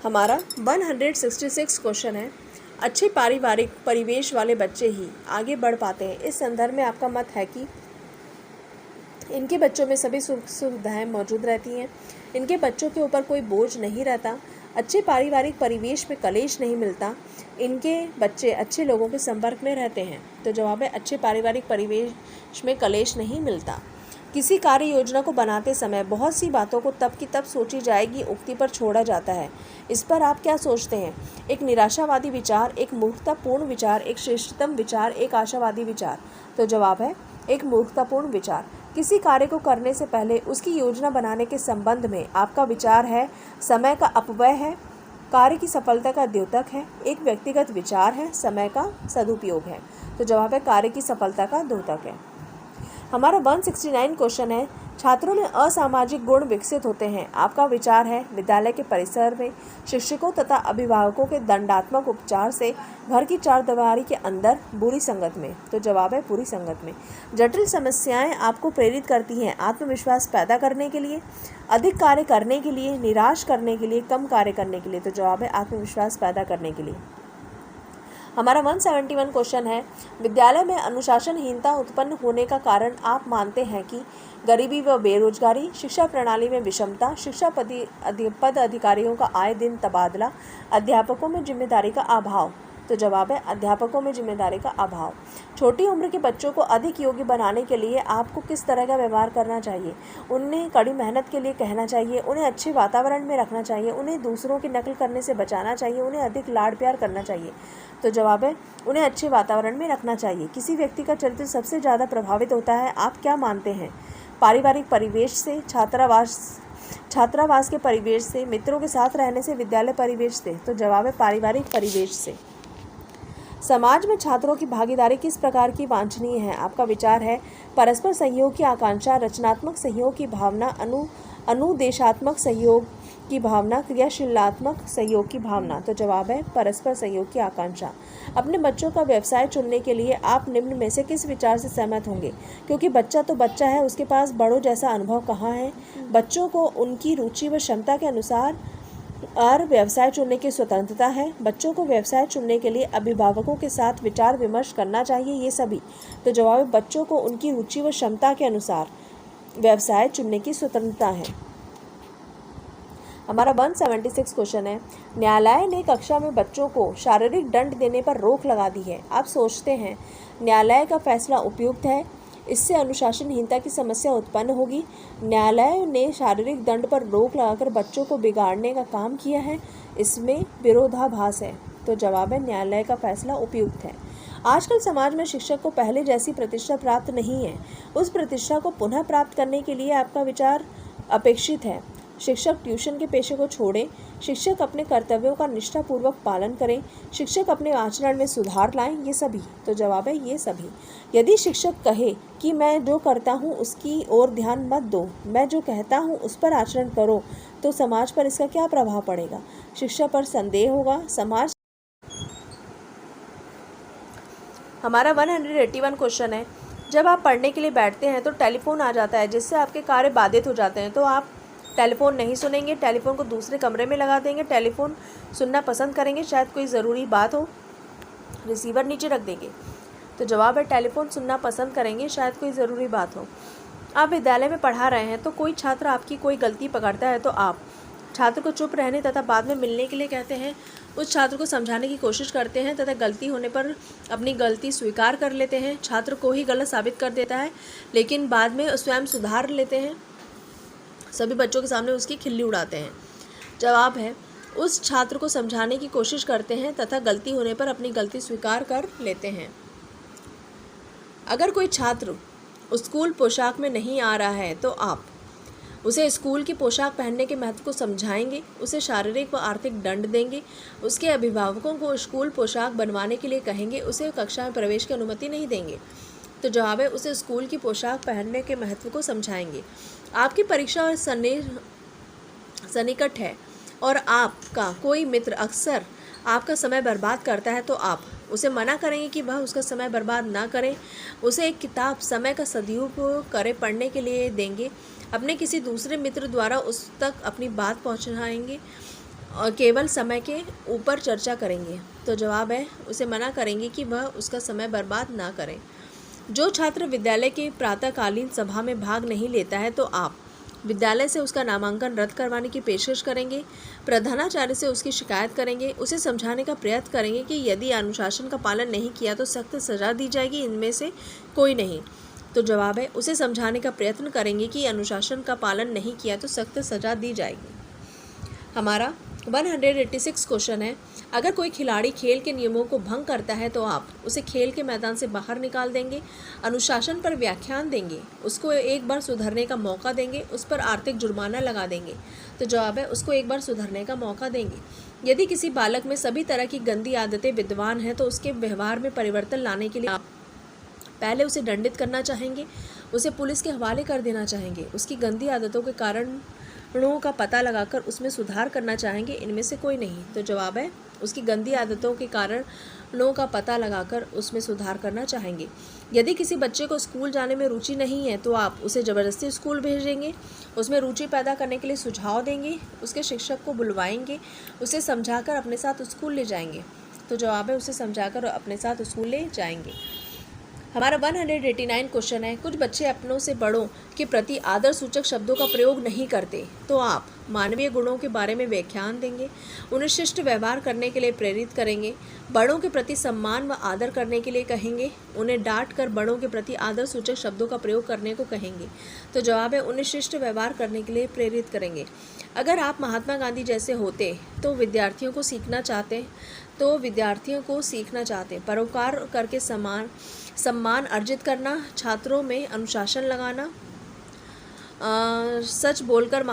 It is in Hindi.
हमारा 166 क्वेश्चन है, अच्छे पारिवारिक परिवेश वाले बच्चे ही आगे बढ़ पाते हैं। इस संदर्भ में आपका मत है कि इनके बच्चों में सभी सुख सुविधाएं मौजूद रहती हैं, इनके बच्चों के ऊपर कोई बोझ नहीं रहता, अच्छे पारिवारिक परिवेश में कलेश नहीं मिलता, इनके बच्चे अच्छे लोगों के संपर्क में रहते हैं। तो जवाब है अच्छे पारिवारिक परिवेश में कलेश नहीं मिलता। किसी कार्य योजना को बनाते समय बहुत सी बातों को तब की तब सोची जाएगी उक्ति पर छोड़ा जाता है। इस पर आप क्या सोचते हैं? एक निराशावादी विचार, एक मूर्खतापूर्ण विचार, एक श्रेष्ठतम विचार, एक आशावादी विचार। तो जवाब है एक मूर्खतापूर्ण विचार। किसी कार्य को करने से पहले उसकी योजना बनाने के संबंध में आपका विचार है समय का अपव्यय है, कार्य की सफलता का द्योतक है, एक व्यक्तिगत विचार है, समय का सदुपयोग है। तो जवाब है कार्य की सफलता का द्योतक है। हमारा 169 क्वेश्चन है, छात्रों में असामाजिक गुण विकसित होते हैं। आपका विचार है विद्यालय के परिसर में शिक्षकों तथा अभिभावकों के दंडात्मक उपचार से, घर की चारदीवारी के अंदर, बुरी संगत में। तो जवाब है बुरी संगत में। जटिल समस्याएं आपको प्रेरित करती हैं आत्मविश्वास पैदा करने के लिए, अधिक कार्य करने के लिए, निराश करने के लिए, कम कार्य करने के लिए। तो जवाब है आत्मविश्वास पैदा करने के लिए। हमारा 171 क्वेश्चन है, विद्यालय में अनुशासनहीनता उत्पन्न होने का कारण आप मानते हैं कि गरीबी व बेरोजगारी, शिक्षा प्रणाली में विषमता, शिक्षा पद अधिकारियों का आए दिन तबादला, अध्यापकों में जिम्मेदारी का अभाव। तो जवाब है अध्यापकों में जिम्मेदारी का अभाव। छोटी उम्र के बच्चों को अधिक योग्य बनाने के लिए आपको किस तरह का व्यवहार करना चाहिए? उन्हें कड़ी मेहनत के लिए कहना चाहिए, उन्हें अच्छे वातावरण में रखना चाहिए, उन्हें दूसरों की नकल करने से बचाना चाहिए, उन्हें अधिक लाड प्यार करना चाहिए। तो जवाब है उन्हें अच्छे वातावरण में रखना चाहिए। किसी व्यक्ति का चरित्र सबसे ज़्यादा प्रभावित होता है, आप क्या मानते हैं? पारिवारिक परिवेश से, छात्रावास के परिवेश से, मित्रों के साथ रहने से, विद्यालय परिवेश से। तो जवाब है पारिवारिक परिवेश से। समाज में छात्रों की भागीदारी किस प्रकार की वांछनीय है? आपका विचार है परस्पर सहयोग की आकांक्षा, रचनात्मक सहयोग की भावना, अनुदेशात्मक सहयोग की भावना, क्रियाशीलात्मक सहयोग की भावना। तो जवाब है परस्पर सहयोग की आकांक्षा। अपने बच्चों का व्यवसाय चुनने के लिए आप निम्न में से किस विचार से सहमत होंगे? क्योंकि बच्चा तो बच्चा है, उसके पास बड़ों जैसा अनुभव कहाँ है। बच्चों को उनकी रुचि व क्षमता के अनुसार और व्यवसाय चुनने की स्वतंत्रता है। बच्चों को व्यवसाय चुनने के लिए अभिभावकों के साथ विचार विमर्श करना चाहिए, ये सभी। तो जवाब है बच्चों को उनकी रुचि व क्षमता के अनुसार व्यवसाय चुनने की स्वतंत्रता है। हमारा 176 क्वेश्चन है, न्यायालय ने कक्षा में बच्चों को शारीरिक दंड देने पर रोक लगा दी है। आप सोचते हैं न्यायालय का फैसला उपयुक्त है? इससे अनुशासनहीनता की समस्या उत्पन्न होगी। न्यायालय ने शारीरिक दंड पर रोक लगाकर बच्चों को बिगाड़ने का काम किया है, इसमें विरोधाभास है। तो जवाब है न्यायालय का फैसला उपयुक्त है। आजकल समाज में शिक्षक को पहले जैसी प्रतिष्ठा प्राप्त नहीं है। उस प्रतिष्ठा को पुनः प्राप्त करने के लिए आपका विचार अपेक्षित है। शिक्षक ट्यूशन के पेशे को छोड़ें, शिक्षक अपने कर्तव्यों का निष्ठापूर्वक पालन करें, शिक्षक अपने आचरण में सुधार लाएं, ये सभी। तो जवाब है ये सभी। यदि शिक्षक कहे कि मैं जो करता हूँ उसकी ओर ध्यान मत दो, मैं जो कहता हूँ उस पर आचरण करो, तो समाज पर इसका क्या प्रभाव पड़ेगा? शिक्षा पर संदेह होगा, समाज। हमारा 181 क्वेश्चन है, जब आप पढ़ने के लिए बैठते हैं तो टेलीफोन आ जाता है जिससे आपके कार्य बाधित हो जाते हैं, तो आप टेलीफोन नहीं सुनेंगे, टेलीफोन को दूसरे कमरे में लगा देंगे, टेलीफोन सुनना पसंद करेंगे, शायद कोई ज़रूरी बात हो, रिसीवर नीचे रख देंगे। तो जवाब है टेलीफोन सुनना पसंद करेंगे, शायद कोई ज़रूरी बात हो। आप विद्यालय में पढ़ा रहे हैं तो कोई छात्र आपकी कोई गलती पकड़ता है तो आप छात्र को चुप रहने तथा बाद में मिलने के लिए कहते हैं, उस छात्र को समझाने की कोशिश करते हैं तथा गलती होने पर अपनी गलती स्वीकार कर लेते हैं, छात्र को ही गलत साबित कर देता है लेकिन बाद में स्वयं सुधार लेते हैं, सभी बच्चों के सामने उसकी खिल्ली उड़ाते हैं। जवाब है उस छात्र को समझाने की कोशिश करते हैं तथा गलती होने पर अपनी गलती स्वीकार कर लेते हैं। अगर कोई छात्र स्कूल पोशाक में नहीं आ रहा है तो आप उसे स्कूल की पोशाक पहनने के महत्व को समझाएंगे, उसे शारीरिक व आर्थिक दंड देंगे, उसके अभिभावकों को स्कूल पोशाक बनवाने के लिए कहेंगे, उसे कक्षा में प्रवेश की अनुमति नहीं देंगे। तो जवाब है उसे स्कूल की पोशाक पहनने के महत्व को समझाएंगे। आपकी परीक्षा और सन्निकट है और आपका कोई मित्र अक्सर आपका समय बर्बाद करता है तो आप उसे मना करेंगे कि वह उसका समय बर्बाद ना करें, उसे एक किताब समय का सदुपयोग करे पढ़ने के लिए देंगे, अपने किसी दूसरे मित्र द्वारा उस तक अपनी बात पहुंचाएंगे, और केवल समय के ऊपर चर्चा करेंगे। तो जवाब है, उसे मना करेंगे कि वह उसका समय बर्बाद ना करें। जो छात्र विद्यालय के प्रातःकालीन सभा में भाग नहीं लेता है तो आप विद्यालय से उसका नामांकन रद्द करवाने की पेशकश करेंगे, प्रधानाचार्य से उसकी शिकायत करेंगे, उसे समझाने का प्रयत्न करेंगे कि यदि अनुशासन का पालन नहीं किया तो सख्त सज़ा दी जाएगी, इनमें से कोई नहीं। तो जवाब है, उसे समझाने का प्रयत्न करेंगे कि अनुशासन का पालन नहीं किया तो सख्त सज़ा दी जाएगी। हमारा 186 क्वेश्चन है, अगर कोई खिलाड़ी खेल के नियमों को भंग करता है तो आप उसे खेल के मैदान से बाहर निकाल देंगे, अनुशासन पर व्याख्यान देंगे, उसको एक बार सुधरने का मौका देंगे, उस पर आर्थिक जुर्माना लगा देंगे। तो जवाब है, उसको एक बार सुधरने का मौका देंगे। यदि किसी बालक में सभी तरह की गंदी आदतें विद्यमान हैं तो उसके व्यवहार में परिवर्तन लाने के लिए आप पहले उसे दंडित करना चाहेंगे, उसे पुलिस के हवाले कर देना चाहेंगे, उसकी गंदी आदतों के कारणों का पता लगाकर उसमें सुधार करना चाहेंगे, इनमें से कोई नहीं। तो जवाब है, उसकी गंदी आदतों के कारणों का पता लगाकर उसमें सुधार करना चाहेंगे। यदि किसी बच्चे को स्कूल जाने में रुचि नहीं है तो आप उसे ज़बरदस्ती स्कूल भेजेंगे, उसमें रुचि पैदा करने के लिए सुझाव देंगे, उसके शिक्षक को बुलवाएंगे, उसे समझाकर अपने साथ स्कूल ले जाएंगे। तो जवाब है, उसे समझाकर अपने साथ स्कूल ले जाएंगे। हमारा 189 क्वेश्चन है, कुछ बच्चे अपनों से बड़ों के प्रति आदर सूचक शब्दों का प्रयोग नहीं करते तो आप मानवीय गुणों के बारे में व्याख्यान देंगे, उन्हें शिष्ट व्यवहार करने के लिए प्रेरित करेंगे, बड़ों के प्रति सम्मान व आदर करने के लिए कहेंगे, उन्हें डांट कर बड़ों के प्रति आदर सूचक शब्दों का प्रयोग करने को कहेंगे। तो जवाब है, उन्हें शिष्ट व्यवहार करने के लिए प्रेरित करेंगे। अगर आप महात्मा गांधी जैसे होते तो विद्यार्थियों को सीखना चाहते परोपकार करके सम्मान अर्जित करना, छात्रों में अनुशासन लगाना, सच बोलकर